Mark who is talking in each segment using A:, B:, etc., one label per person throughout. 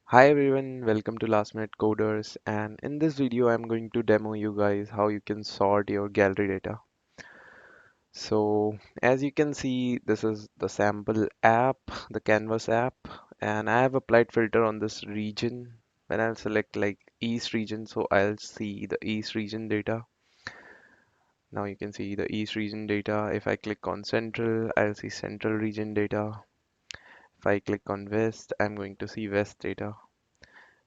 A: Hi everyone, welcome to Last Minute Coders, and in this video I'm going to demo you guys how you can sort your gallery data. So as you can see, this is the sample app, the Canvas app, and I have applied filter on this region. When I'll select like East region, so I'll see the East region data. Now you can see the East region data. If I click on Central, I'll see Central region data. If I click on West, I'm going to see West data.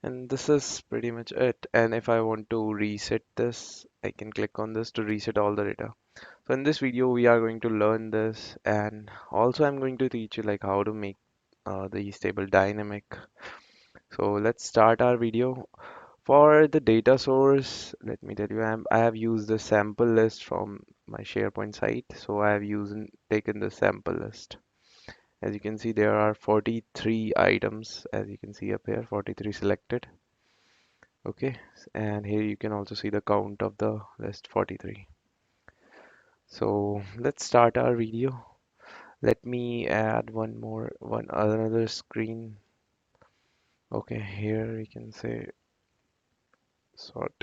A: And this is pretty much it. And if I want to reset this, I can click on this to reset all the data. So in this video, we are going to learn this, and also I'm going to teach you like how to make the table dynamic. So let's start our video. For the data source, let me tell you, I have used the sample list from my SharePoint site. So I have taken the sample list. As you can see, there are 43 items, as you can see up here, 43 selected. Okay, and here you can also see the count of the list 43. So let's start our video. Let me add one another screen. Okay, here we can say sort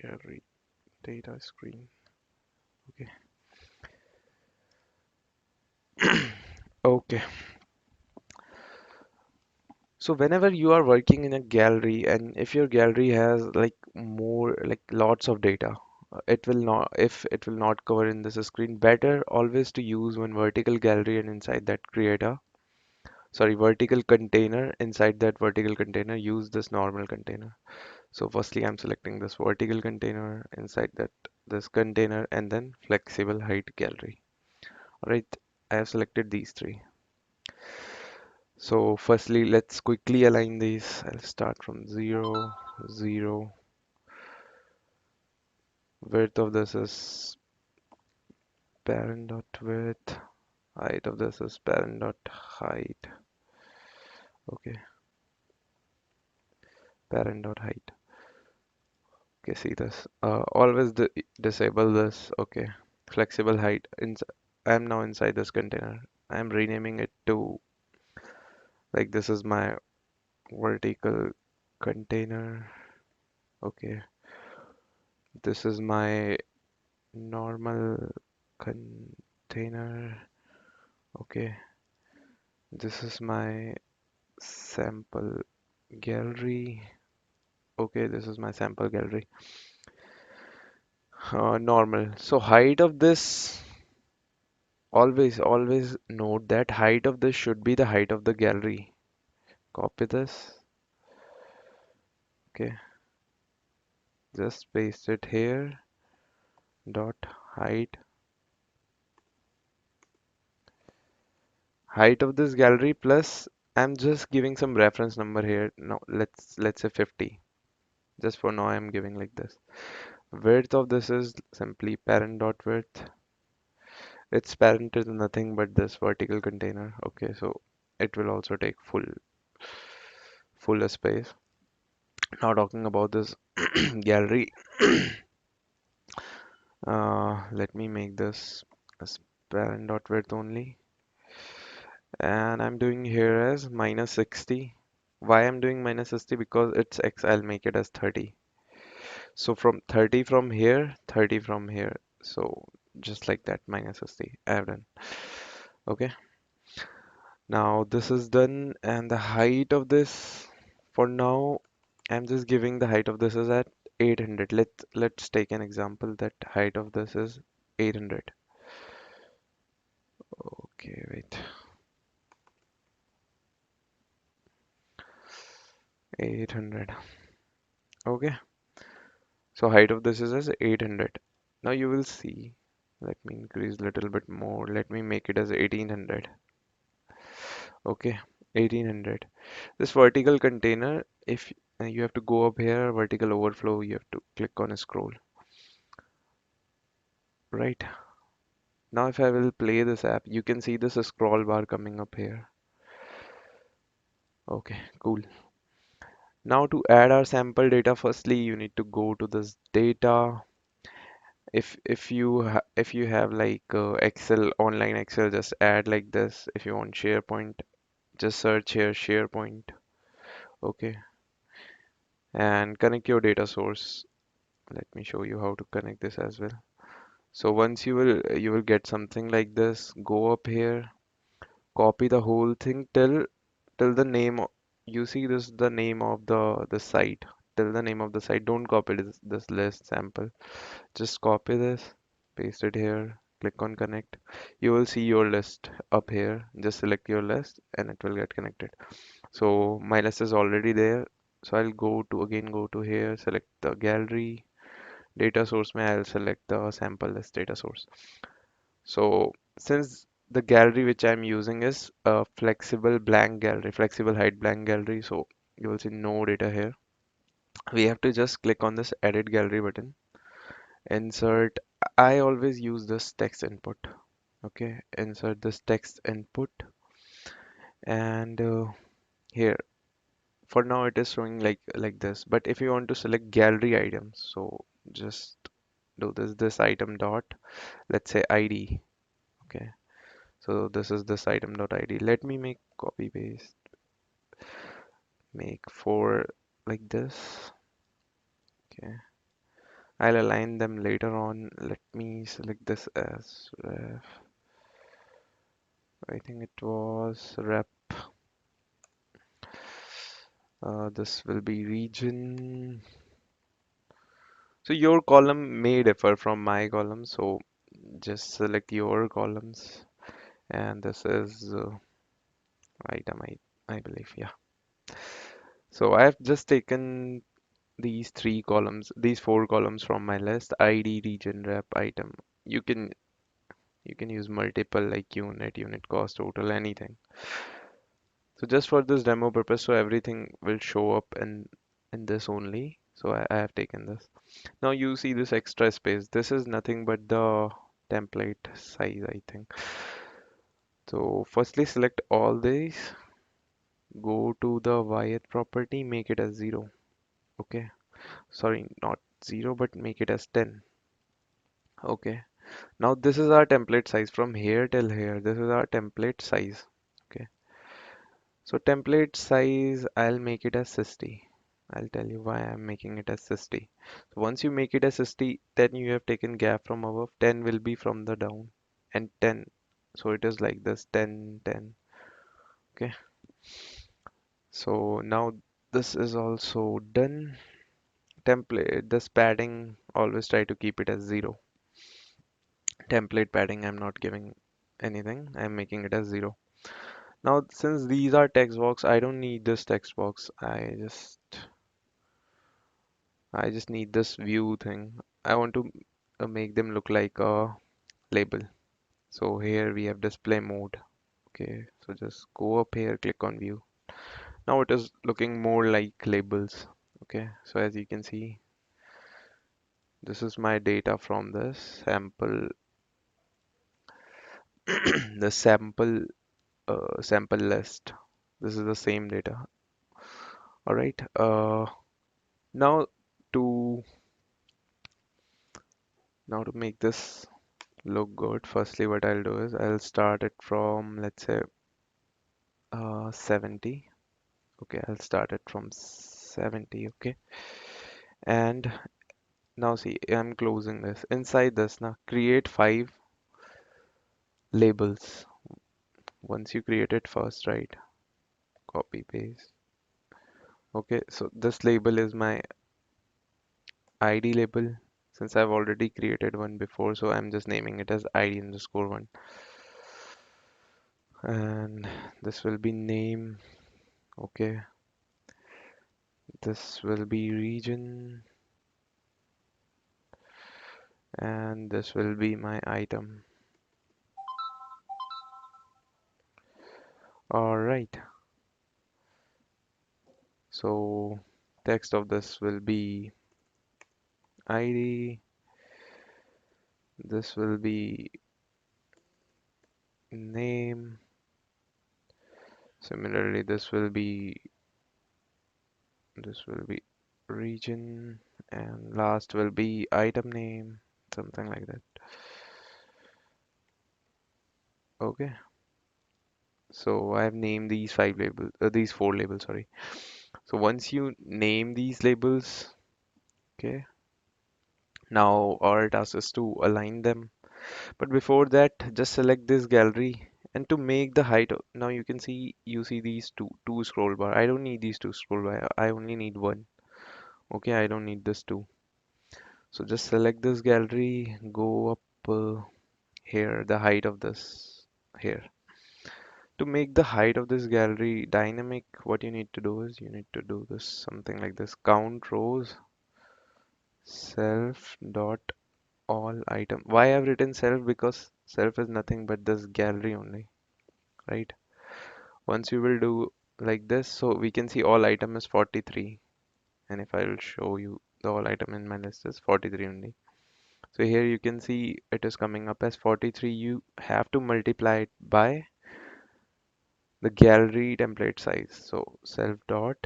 A: gallery data screen. Okay, okay. So whenever you are working in a gallery, and if your gallery has like lots of data, it will not, if it will not cover in this screen, better always to use one vertical gallery, and inside that create a vertical container. Inside that vertical container, use this normal container. So firstly, I'm selecting this vertical container, inside that this container, and then flexible height gallery. All right, I have selected these three. So firstly, let's quickly align these. I'll start from 0, 0. Width of this is parent dot width. Height of this is parent dot height. Okay, parent dot height. Okay, see this. Always disable this. Okay, flexible height. I'm now inside this container. I'm renaming it to like this is my vertical container. Okay, this is my normal container. Okay, this is my sample gallery. Okay, this is my sample gallery. Normal. So height of this, always note that height of this should be the height of the gallery. Copy this. Okay, just paste it here. Dot height. Height of this gallery plus I'm just giving some reference number here. Now let's say 50. Just for now I'm giving like this. Width of this is simply parent dot width. Its parent is nothing but this vertical container. Okay, so it will also take full space. Now talking about this gallery, let me make this as parent dot width only, and I'm doing here as minus 60. Why I'm doing minus 60? Because it's X, I'll make it as 30. So from 30 from here, 30 from here. So just like that, minus 60. I have done. Okay. Now this is done, and the height of this, for now, I'm just giving the height of this is at 800. Let's take an example that height of this is 800. Okay, wait. 800. Okay. So height of this is as 800. Now you will see. Let me increase a little bit more. Let me make it as 1800. Okay, 1800. This vertical container, if you have to go up here, vertical overflow, you have to click on a scroll. Right. Now if I will play this app, you can see this scroll bar coming up here. Okay, cool. Now to add our sample data, firstly you need to go to this data. If you have like Excel, online Excel, just add like this. If you want SharePoint, just search here SharePoint. Okay, and connect your data source. Let me show you how to connect this as well. So once you will get something like this. Go up here, copy the whole thing till the name you see this the name of the site, till the name of the site. Don't copy this list sample. Just copy this, paste it here, click on connect. You will see your list up here. Just select your list and it will get connected. So my list is already there. So I'll go to here, select the gallery data source. May I'll select the sample list data source. So since the gallery which I'm using is a flexible blank gallery, flexible height blank gallery, so you will see no data here. We have to just click on this edit gallery button, insert. I always use this text input. Okay, insert this text input, and here for now it is showing like this. But if you want to select gallery items, so just do this item dot, let's say ID. Okay, so this is this item dot ID. Let me make copy paste, make four like this. Okay, I'll align them later on. Let me select this as ref. I think it was rep. This will be region. So your column may differ from my column, so just select your columns. And this is item, I believe, yeah. So I have just taken these three columns, these four columns from my list: ID, region, rep, item. You can you can use multiple like unit, unit cost, total, anything. So just for this demo purpose, so everything will show up in this only. So I have taken this. Now you see this extra space. This is nothing but the template size, I think. So firstly select all these, go to the yth property, make it as 0. Okay. Sorry, not 0, but make it as 10. Okay. Now this is our template size from here till here. This is our template size. Okay. So template size, I'll make it as 60. I'll tell you why I'm making it as 60. So once you make it as 60, then you have taken gap from above. 10 will be from the down and 10. So it is like this 10, 10. Okay. So now this is also done. Template, this padding, always try to keep it as 0. Template padding, I'm not giving anything. I'm making it as 0. Now, since these are text box, I don't need this text box. I just need this view thing. I want to make them look like a label. So here we have display mode. Okay, so just go up here, click on view. Now it is looking more like labels. Okay, so as you can see, this is my data from this sample, the sample list. This is the same data. All right. Now to now to make this look good, firstly what I'll do is I'll start it from, let's say, 70. Okay, I'll start it from 70. Okay, and now see, I'm closing this. Inside this, now create 5 labels. Once you create it first, right? Copy paste. Okay, so this label is my ID label. Since I've already created one before, so I'm just naming it as ID underscore one. And this will be name. Okay, this will be region, and this will be my item. All right, so text of this will be ID. This will be name. Similarly, this will be region, and last will be item name, something like that. Okay, so I have named these 4 labels, sorry. So once you name these labels, okay, now our task is to align them. But before that, just select this gallery, and to make the height now you can see, you see these two scroll bar. I don't need these two scroll bar. I only need one. Okay, I don't need this two. So just select this gallery, go up here, the height of this here. To make the height of this gallery dynamic, what you need to do is you need to do this something like this: count rows self dot all item. Why I've written self? Because self is nothing but this gallery only, right? Once you will do like this, so we can see all item is 43, and if I will show you the all item in my list is 43 only. So here you can see it is coming up as 43. You have to multiply it by the gallery template size. So self dot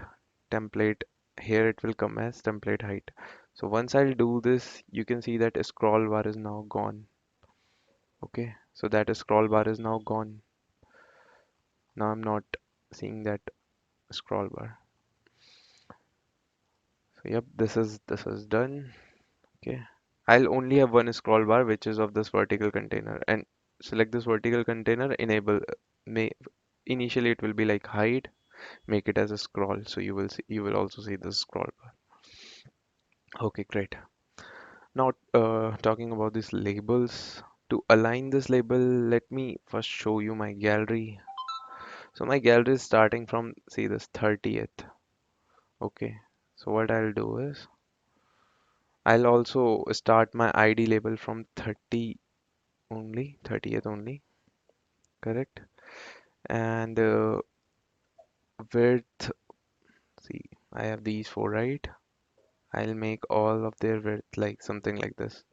A: template, here it will come as template height. So once I'll do this, you can see that a scroll bar is now gone. Okay, so that scroll bar is now gone. Now I'm not seeing that scroll bar. So yep, this is done. Okay, I'll only have one scroll bar, which is of this vertical container, and select this vertical container, enable may initially it will be like hide, make it as a scroll, so you will also see this scroll bar. Okay, great. Now talking about these labels, to align this label, let me first show you my gallery. So my gallery is starting from, see, this 30th. Okay, so what I'll do is I'll also start my ID label from 30 only, 30th only, correct? And width, see, I have these four, right? I'll make all of their width like something like this.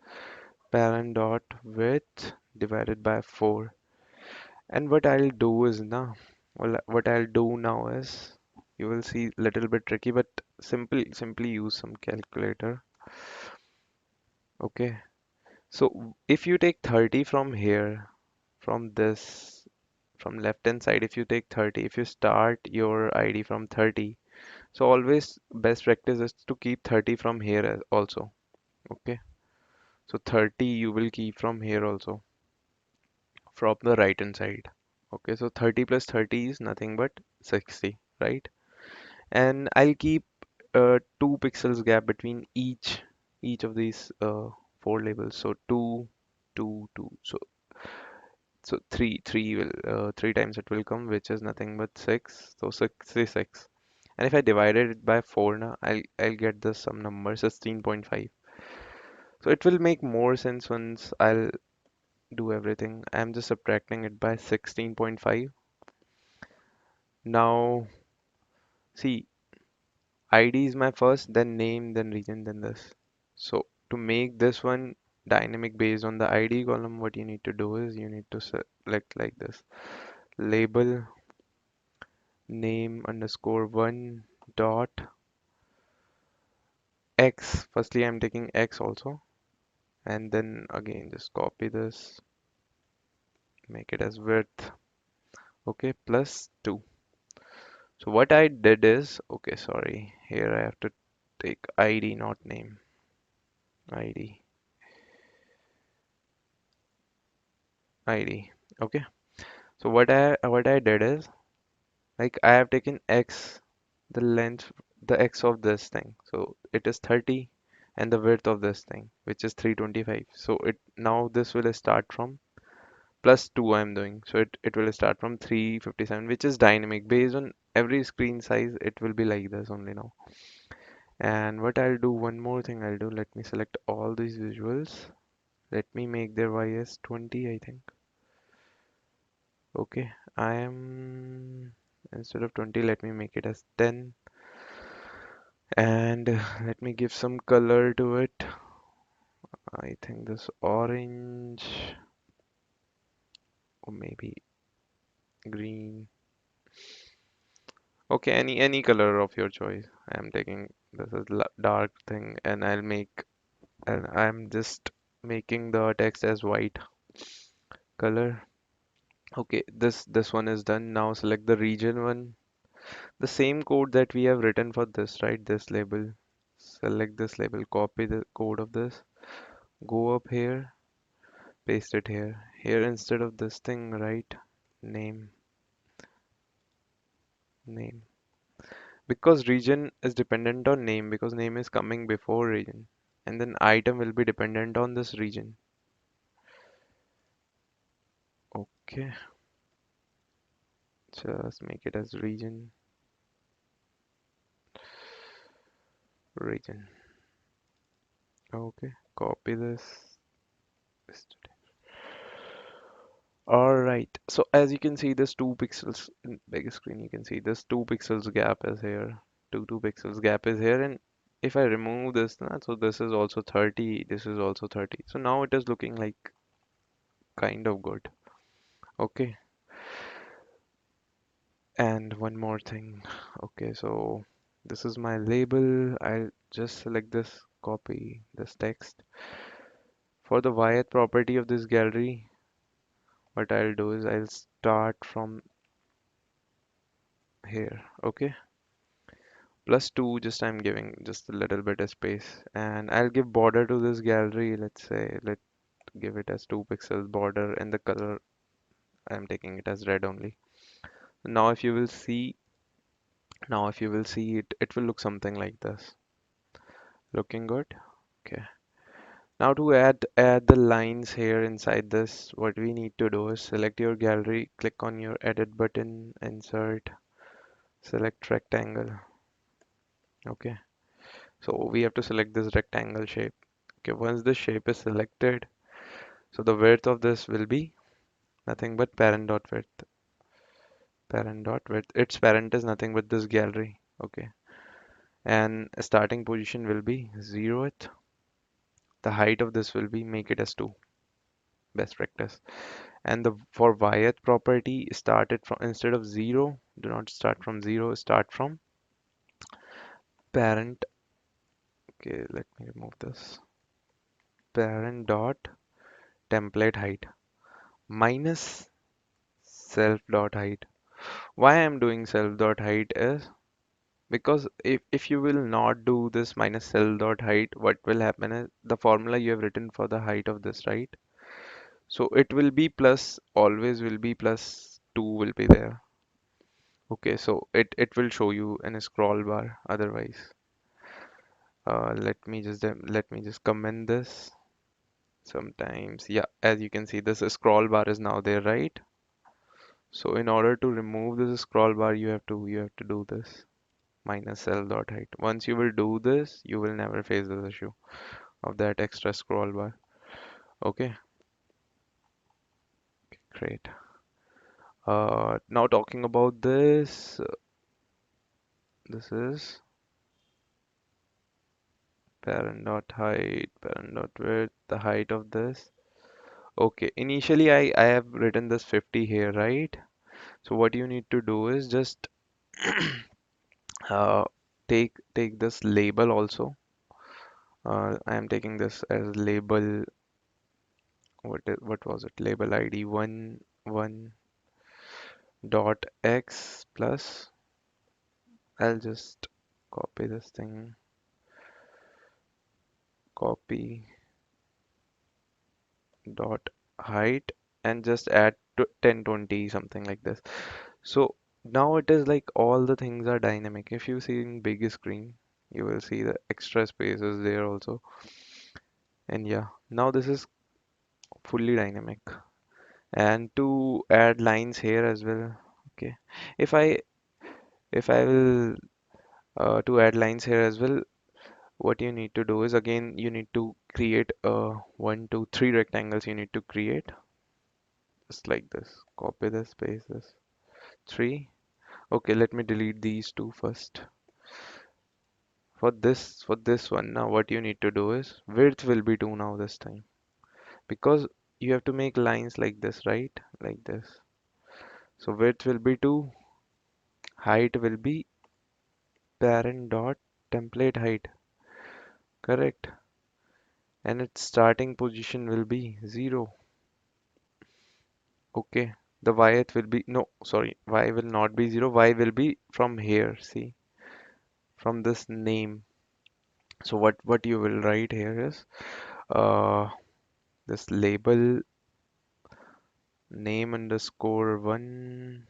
A: Parent dot width divided by 4. And what I'll do is now, well, what I'll do now is, you will see little bit tricky, but simply use some calculator. Okay. So if you take 30 from here, from this, from left hand side, if you take 30, if you start your ID from 30, so always best practice is to keep 30 from here also. Okay. So 30 you will keep from here also, from the right hand side. Okay. So 30 plus 30 is nothing but 60, right? And I'll keep 2 pixels gap between each of these four labels. So 2, 2, 2. So three will three times it will come, which is nothing but 6. So 66. And if I divided it by 4 now, I'll get this some number 16.5. So it will make more sense once I'll do everything. I'm just subtracting it by 16.5. Now see, ID is my first, then name, then region, then this. So to make this one dynamic based on the ID column, what you need to do is you need to select like this: label name underscore one dot X. Firstly, I'm taking X also, and then again just copy this, make it as width, okay, plus 2. So what I did is, okay, sorry, here I have to take ID, not name. ID, ID. Okay. So what I did is, like, I have taken X, the length, the X of this thing. So it is 30, and the width of this thing, which is 325. So it now this will start from plus 2 I'm doing. So it will start from 357, which is dynamic. Based on every screen size, it will be like this only now. And what I'll do, one more thing I'll do, let me select all these visuals. Let me make their Y as 20, I think. Okay, I am, instead of 20, let me make it as 10. And let me give some color to it. I think this orange, or maybe green. Okay, any color of your choice. I'm taking this is dark thing, and and I'm just making the text as white color. Okay, this one is done. Now select the region one. The same code that we have written for this, right? This label. Select this label, copy the code of this, go up here, paste it here. Here instead of this thing, write name, name. Because region is dependent on name, because name is coming before region. And then item will be dependent on this region. Okay, just make it as region, region. Okay, copy this. Paste it. All right. So as you can see, there's 2 pixels in big screen. You can see this 2 pixels gap is here. 2 pixels gap is here. And if I remove this, so this is also 30. This is also 30. So now it is looking like kind of good. Okay. And one more thing. Okay, so this is my label. I'll just select this, copy this text. For the Wyatt property of this gallery, what I'll do is I'll start from here. Okay. Plus 2, just I'm giving just a little bit of space, and I'll give border to this gallery. Let's say let give it as 2 pixels border, and the color I'm taking it as red only. Now if you will see, it, it will look something like this. Looking good? Okay. Now to add the lines here inside this, what we need to do is select your gallery, click on your edit button, insert, select rectangle. Okay. So we have to select this rectangle shape. Okay, once the shape is selected, so the width of this will be nothing but parent dot width. Parent dot width. Its parent is nothing but this gallery. Okay. And starting position will be 0th. The height of this will be make it as 2. Best practice. And the for Wyeth property, start it from instead of 0. Do not start from 0. Start from parent. Okay, let me remove this. Parent dot template height minus self dot height. Why I'm doing self dot height is because if you will not do this minus cell dot height, what will happen is the formula you have written for the height of this, right? So it will be plus, always will be plus 2 will be there. Okay, so it will show you in a scroll bar otherwise. Let me just comment this. Sometimes, yeah, as you can see, this scroll bar is now there, right? So in order to remove this scroll bar, you have to do this minus cell dot height. Once you will do this, you will never face this issue of that extra scroll bar. Okay, great. Now talking about this, this is parent dot height, parent dot width, the height of this. Okay, initially I have written this 50 here, right? So what you need to do is just uh, take this label also. I am taking this as label. What was it? Label ID 1 dot x plus. I'll just copy this thing, copy dot height, and just add to 1020 something like this. So now it is like all the things are dynamic. If you see in big screen, you will see the extra spaces there also. And yeah, now this is fully dynamic. And to add lines here as well. Okay, if I will to add lines here as well, what you need to do is again you need to create 1 2 3 rectangles. You need to create just like this. Copy this, paste this. 3. Okay, let me delete these two first. For this one, now what you need to do is width will be 2 now this time, because you have to make lines like this, right? Like this. So width will be 2, height will be parent dot template height, correct? And its starting position will be 0. Okay. The yth will be, no, sorry, y will not be 0. Y will be from here, see, from this name. So what you will write here is this label name underscore one,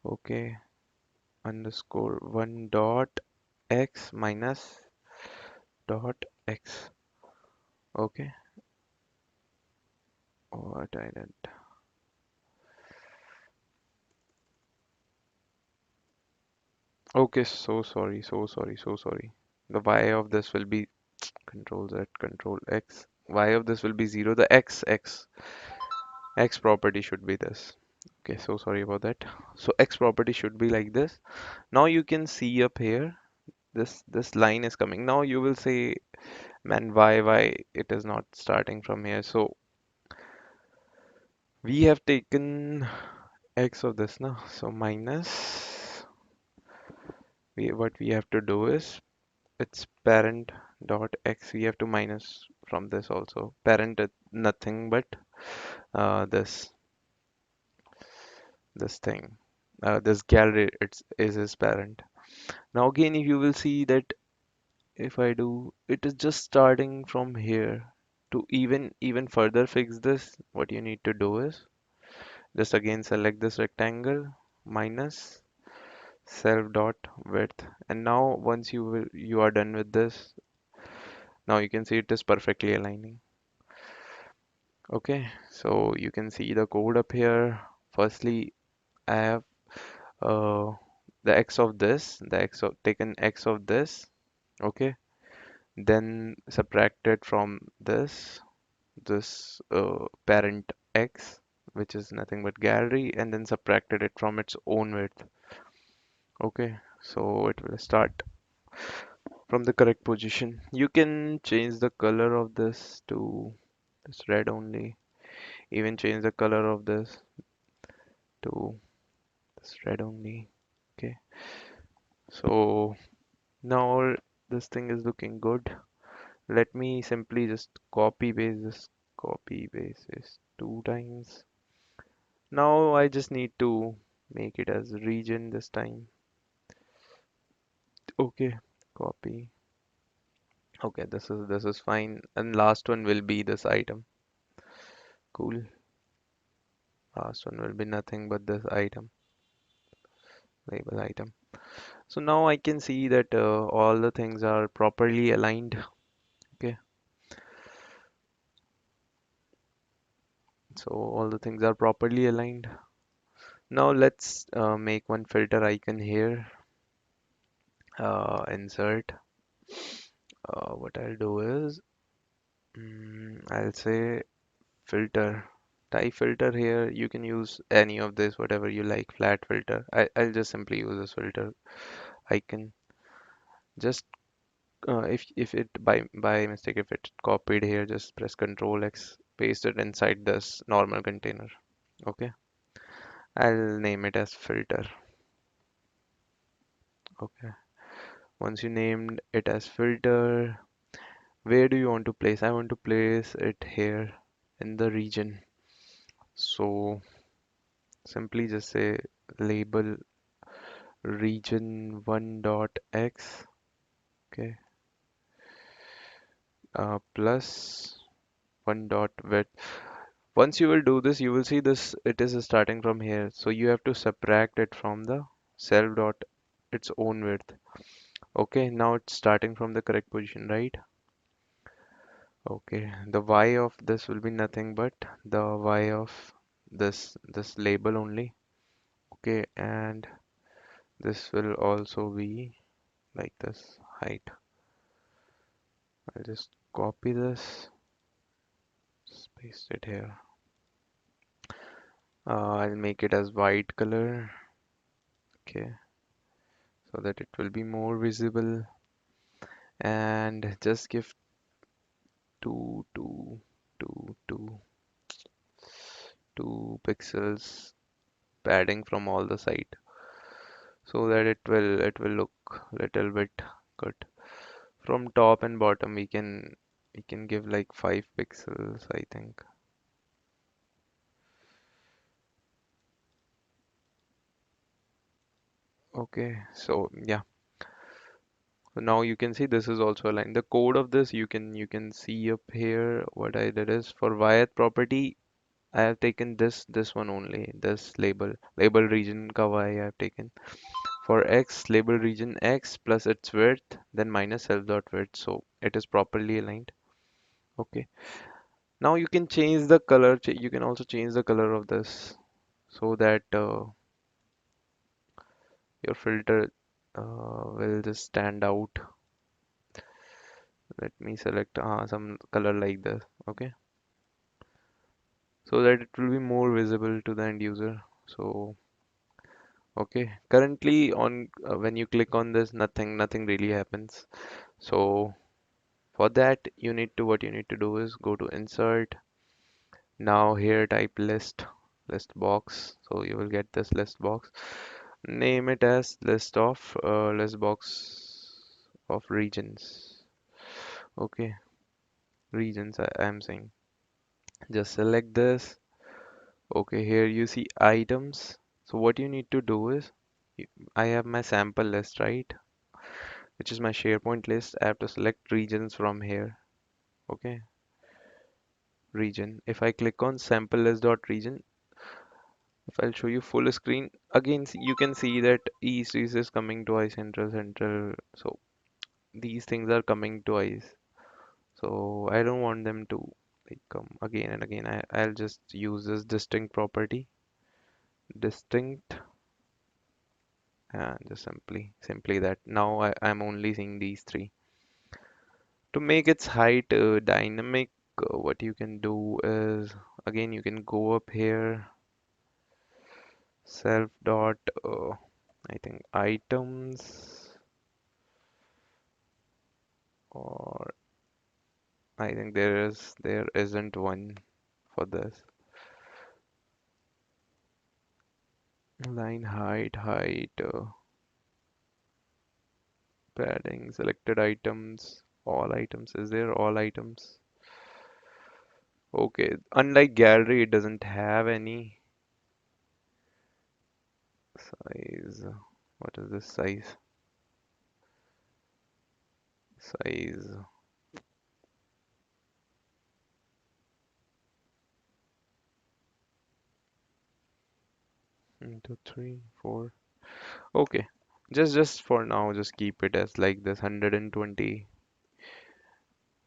A: okay, underscore one dot x minus dot x. Okay, what I did. Okay, so sorry, so sorry, so sorry. The y of this will be control Z, control X. Y of this will be 0. The X property should be this. Okay, so sorry about that. So X property should be like this. Now you can see up here, this line is coming. Now you will say, man, why it is not starting from here? So we have taken X of this now. So minus, what we have to do is it's parent dot x. We have to minus from this also. Parent is nothing but this thing. This gallery is his parent. Now again, if you will see that if I do, it is just starting from here. To even further fix this, what you need to do is just again select this rectangle minus self dot width. And now once you are done with this, now you can see it is perfectly aligning. Okay, so you can see the code up here. Firstly, I have uh, the x of this, the x of taken x of this, okay, then subtracted from this parent x, which is nothing but gallery, and then subtracted it from its own width. Okay, so it will start from the correct position. You can change the color of this to this red only, even change the color of this to this red only. Okay, so now this thing is looking good. Let me simply just copy paste this 2 times. Now I just need to make it as region this time. Okay, copy. Okay, this is fine. And last one will be this item. Cool. Last one will be nothing but this item, label item. So now I can see that all the things are properly aligned. Okay, so all the things are properly aligned. Now let's make one filter icon here. Insert. What I'll do is, I'll say filter. Type filter here. You can use any of this, whatever you like. Flat filter. I'll just simply use this filter icon. Just if it by mistake if it copied here, just press Control X, paste it inside this normal container. Okay. I'll name it as filter. Okay. Once you named it as filter, where do you want to place? I want to place it here in the region. So simply just say label region1 dot x, okay, plus 1 dot width. Once you will do this, you will see this, it is starting from here. So you have to subtract it from the self dot its own width. Okay, now it's starting from the correct position, right? Okay, the y of this will be nothing but the y of this label only. Okay, and this will also be like this height. I'll just copy this, just paste it here. I'll make it as white color, okay, so that it will be more visible, and just give two, two, two, two, 2 pixels padding from all the side, so that it will look little bit good. From top and bottom, we can give like 5 pixels, I think. Okay, so yeah, so now you can see this is also aligned. The code of this you can see up here. What I did is for Wyatt property, I have taken this one only, this label region ka Y I have taken. For X, label region X plus its width, then minus self dot width. So it is properly aligned. Okay. Now you can change the color. You can also change the color of this so that your filter will just stand out. Let me select some color like this. Okay. So that it will be more visible to the end user. So okay. Currently on when you click on this, nothing really happens. So for that, what you need to do is go to insert. Now here type list box. So you will get this list box. Name it as list box of regions. Okay, regions I am saying. Just select this. Okay, here you see items. So what you need to do is y- I have my sample list, right? Which is my SharePoint list. I have to select regions from here. Okay, region. If I click on sample list.region, if I'll show you full screen, again you can see that east is coming twice, central. So these things are coming twice. So I don't want them to like come again and again. I'll just use this distinct property, distinct, and just simply that. Now I'm only seeing these three. To make its height dynamic, what you can do is again you can go up here, self dot I think items, or I think there isn't one for this. Line height, padding, selected items, all items. Is there all items? Okay, unlike gallery, it doesn't have any size. What is this size? Size into 3, 4. Okay, just for now, just keep it as like this 120.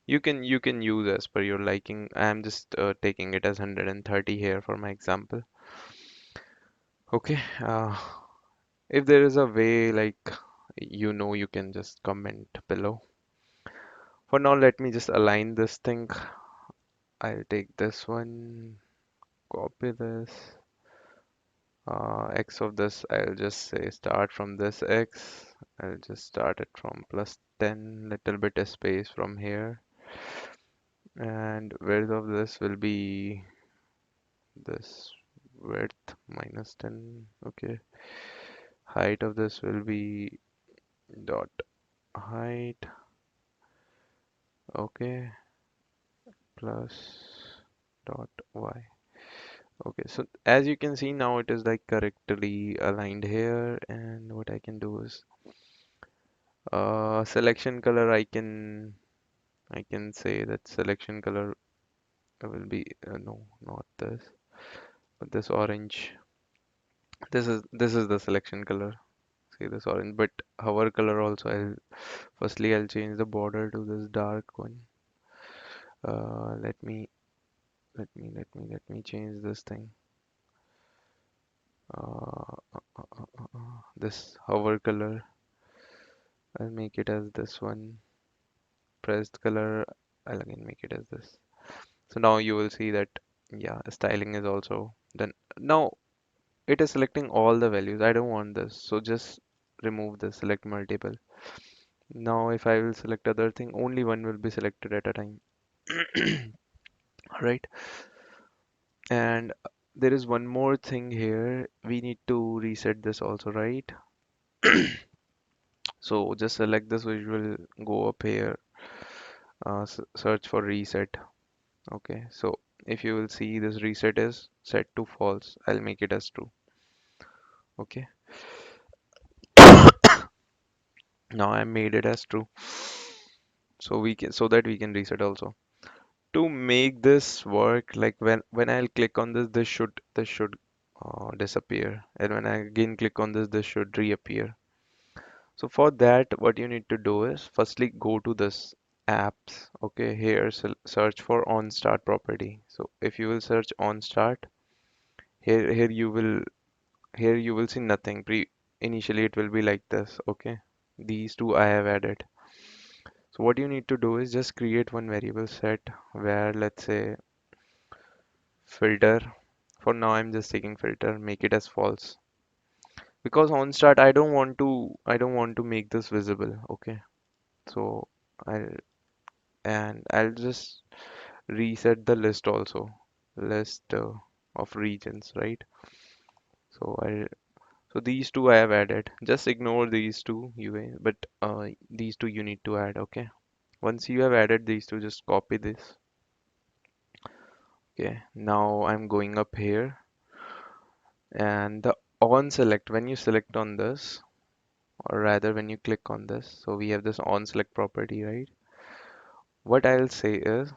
A: You can use as per your liking. I'm just taking it as 130 here for my example. Okay, if there is a way like you can just comment below. For now, let me just align this thing. I'll take this one, copy this. X of this, I'll just say start from this X. I'll just start it from plus 10, little bit of space from here. And width of this will be this width minus 10. Okay. Height of this will be dot height. Okay. Plus dot Y. Okay, so as you can see now it is like correctly aligned here, and what I can do is selection color I can say that selection color will be no, not this, but this orange. This is the selection color. See this orange, but hover color also I'll change the border to this dark one. Let me change this thing. This hover color, I'll make it as this one. Pressed color, I'll again make it as this. So now you will see that, yeah, styling is also done. Now it is selecting all the values. I don't want this, so just remove this, select multiple. Now if I will select other thing, only one will be selected at a time. Right? And there is one more thing here. We need to reset this also, right? So just select this visual, go up here, search for reset. Okay, so if you will see this reset is set to false, I'll make it as true. Okay, Now I made it as true, so we can, so that we can reset also. To make this work, like when I'll click on this, this should disappear, and when I again click on this, this should reappear. So for that, what you need to do is firstly go to this apps. Okay, here search for on start property. So if you will search on start, here you will, here you will see nothing. Initially it will be like this. Okay, these two I have added. So what you need to do is just create one variable set where, let's say, filter. For now I'm just taking filter, make it as false. Because on start I don't want to make this visible. Okay, so I'll I'll just reset the list also, list of regions, right? So so these two I have added. Just ignore these two but these two you need to add. Okay, once you have added these two, just copy this. Okay, now I'm going up here, and the on select, when you select on this, or rather when you click on this, so we have this on select property, right? What I'll say is,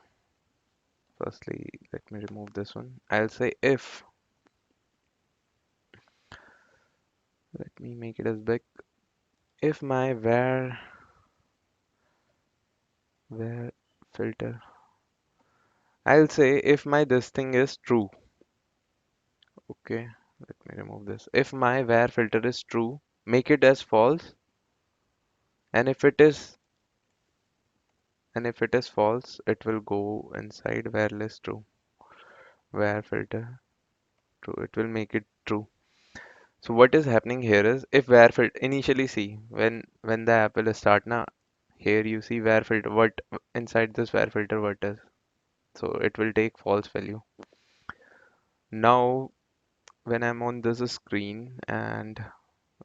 A: firstly let me remove this one. I'll say if, let me make it as big, if my where filter, I'll say if my this thing is true. Okay, let me remove this. If my where filter is true, make it as false, and if it is false, it will go inside where list true, where filter true, it will make it true. So what is happening here is, if where filter initially, see, when the app will start now, here you see where filter, what inside this where filter what is, so it will take false value. Now when I'm on this screen, and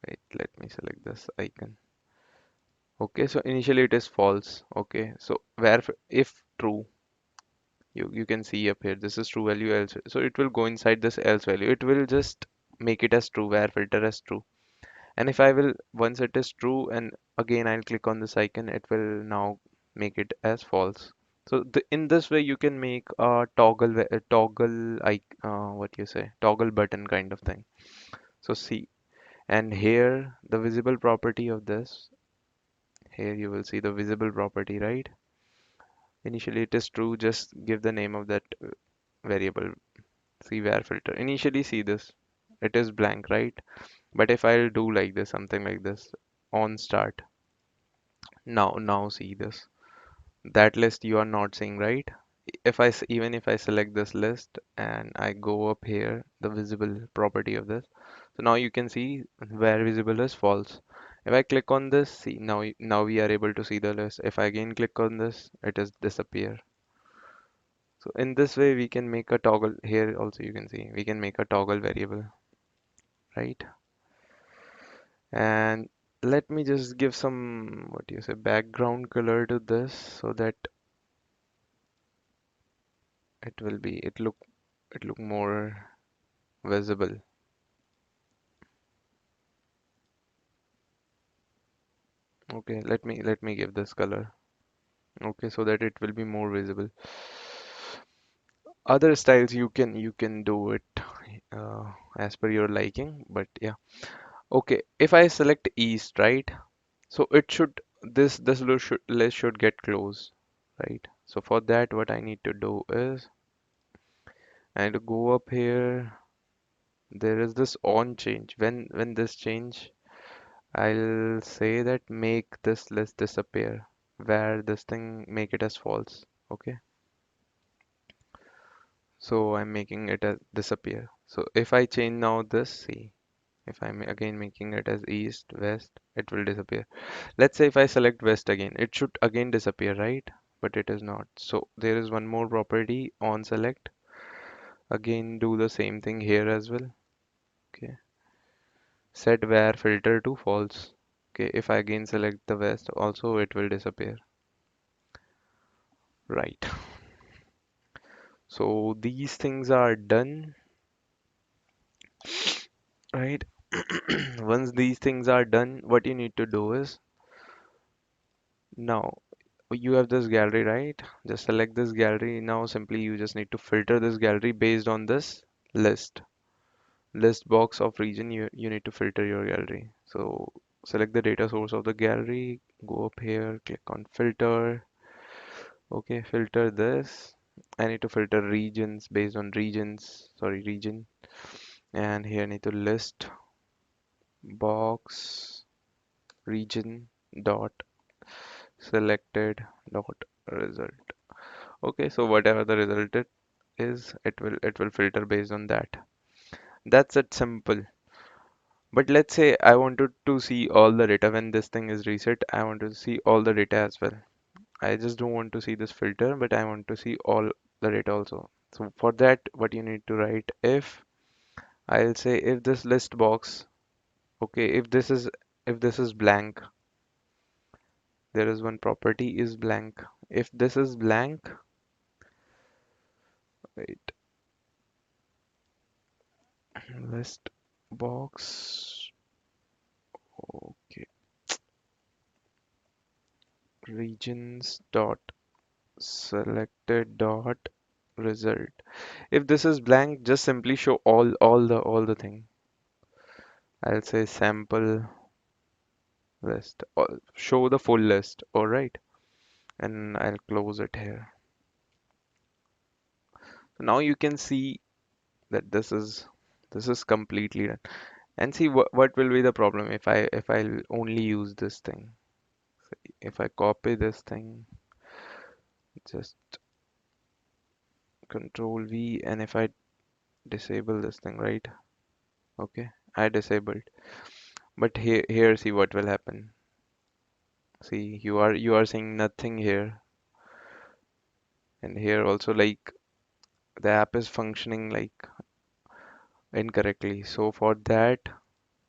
A: wait, let me select this icon. Okay, so initially it is false. Okay, so if true, you can see up here, this is true value else, so it will go inside this else value, it will just make it as true, where filter as true. And if I will, once it is true and again I'll click on this icon, it will now make it as false. So in this way you can make a toggle what you say, toggle button kind of thing. So see, and here the visible property of this, here you will see the visible property, right? Initially it is true, just give the name of that variable. See where filter, initially see this, it is blank, right? But if I'll do like this, something like this, on start, now see this, that list you are not seeing, right? If even if I select this list and I go up here, the visible property of this, so now you can see where visible is false. If I click on this, see, now we are able to see the list. If I again click on this, it is disappear. So in this way we can make a toggle. Here also you can see we can make a toggle variable, right? And let me just give some, what do you say, background color to this, so that it look more visible. Okay, let me give this color. Okay, so that it will be more visible. Other styles you can do it as per your liking, but yeah. Okay, if I select east, right? So it should, this list should get closed, right? So for that, what I need to do is I need to go up here. There is this on change. When this change, I'll say that make this list disappear, where this thing make it as false. Okay, so I'm making it as disappear. So if I change now this, see, if I'm again making it as east, west, it will disappear. Let's say if I select west again, it should again disappear, right? But it is not. So there is one more property on select. Again, do the same thing here as well. Okay, set where filter to false. Okay, if I again select the west, also it will disappear. Right. So these things are done, right? Once these things are done, what you need to do is Now you have this gallery, right? Just select this gallery. Now simply you just need to filter this gallery based on this list. List box of region, you need to filter your gallery. So select the data source of the gallery, go up here, click on filter. Okay, filter this. I need to filter regions based on regions, sorry, region. And here I need to list box region dot selected dot result. Okay, so whatever the result it is, it will filter based on that. That's it, simple. But let's say I wanted to see all the data when this thing is reset. I want to see all the data as well. I just don't want to see this filter, but I want to see all the data also. So for that, what you need to write, if I'll say if this list box, okay, if this is blank, there is one property is blank. If this is blank, wait, list box, okay, regions dot selected dot result. If this is blank, just simply show all the thing. I'll say sample list. Show the full list. All right, and I'll close it here. So now you can see that this is completely done. And see what will be the problem if I'll only use this thing. If I copy this thing, just Control V, and if I disable this thing, right? Okay, I disabled. But here, see what will happen. See, you are seeing nothing here, and here also like the app is functioning like incorrectly. So for that,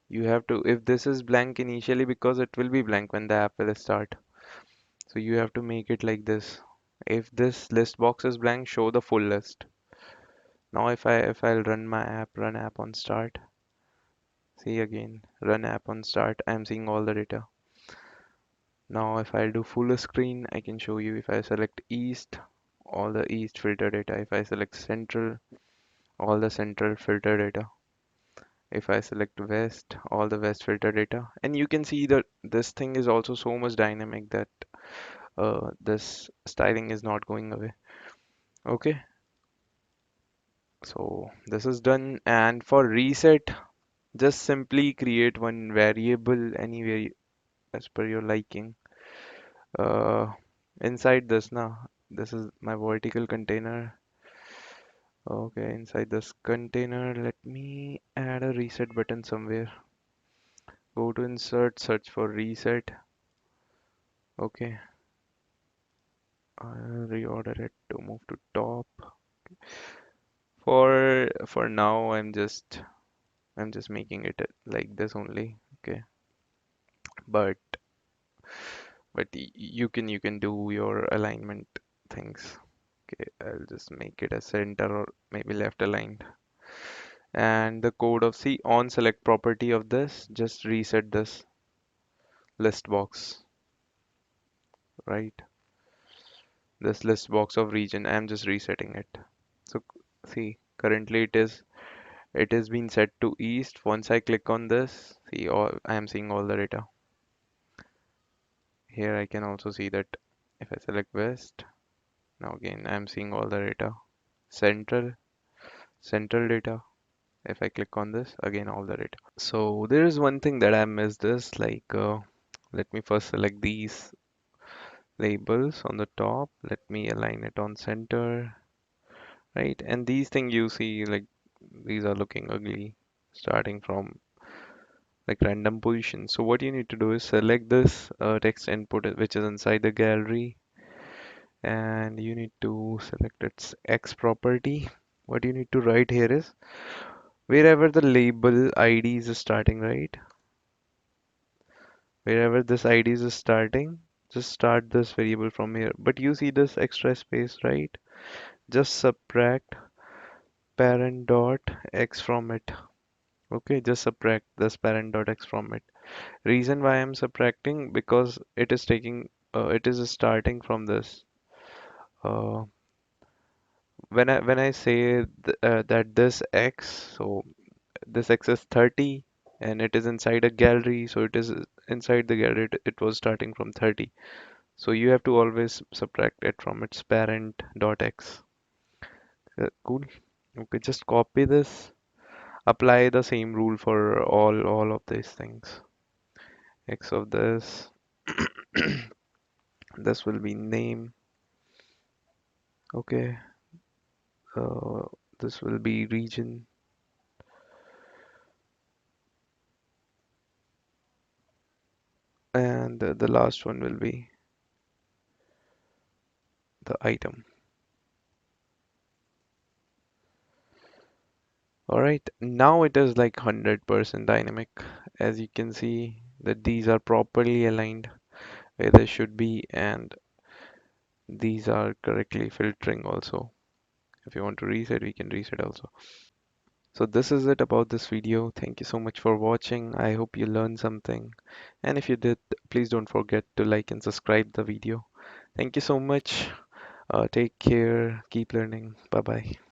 A: you have to, if this is blank initially, because it will be blank when the app will start. So you have to make it like this. If this list box is blank, show the full list. Now if I'll run my app, run app on start. See again, run app on start. I'm seeing all the data. Now if I'll do full screen, I can show you. If I select east, all the east filter data. If I select central, all the central filter data. If I select west, all the west filter data. And you can see that this thing is also so much dynamic that this styling is not going away. Okay, so this is done. And for reset, just simply create one variable anywhere as per your liking. Uh, inside this now, this is my vertical container. Okay, inside this container, let me add a reset button somewhere. Go to insert, search for reset. Okay, I'll reorder it to move to top. For now, I'm just making it like this only. Okay, but you can do your alignment things. Okay, I'll just make it a center or maybe left aligned. And the code of C on select property of this, just reset this list box, right? This list box of region, I'm just resetting it. So see, currently it is been set to east. Once I click on this, see all I am seeing all the data. Here I can also see that if I select west, now again I'm seeing all the data. Central, central data. If I click on this, again all the data. So there is one thing that I missed this, like let me first select these labels on the top. Let me align it on center, right? And these things you see, like these are looking ugly, starting from like random position. So what you need to do is select this text input which is inside the gallery, and you need to select its X property. What you need to write here is wherever the label ID is starting, right? Wherever this ID is starting, just start this variable from here. But you see this extra space, right? Just subtract parent dot x from it. Okay, just subtract this parent dot x from it. Reason why I'm subtracting, because it is taking it is starting from this. Uh, when I say that this x, so this x is 30 and it is inside a gallery, so it is inside the gallery. It was starting from 30. So you have to always subtract it from its parent dot x. Cool. Okay, just copy this. Apply the same rule for all of these things. X of this, this will be name. Okay, uh, this will be region, and the last one will be the item. All right, now it is like 100% dynamic. As you can see that these are properly aligned where they should be, and these are correctly filtering also. If you want to reset, we can reset also. So this is it about this video. Thank you so much for watching. I hope you learned something. And if you did, please don't forget to like and subscribe the video. Thank you so much. Take care. Keep learning. Bye bye.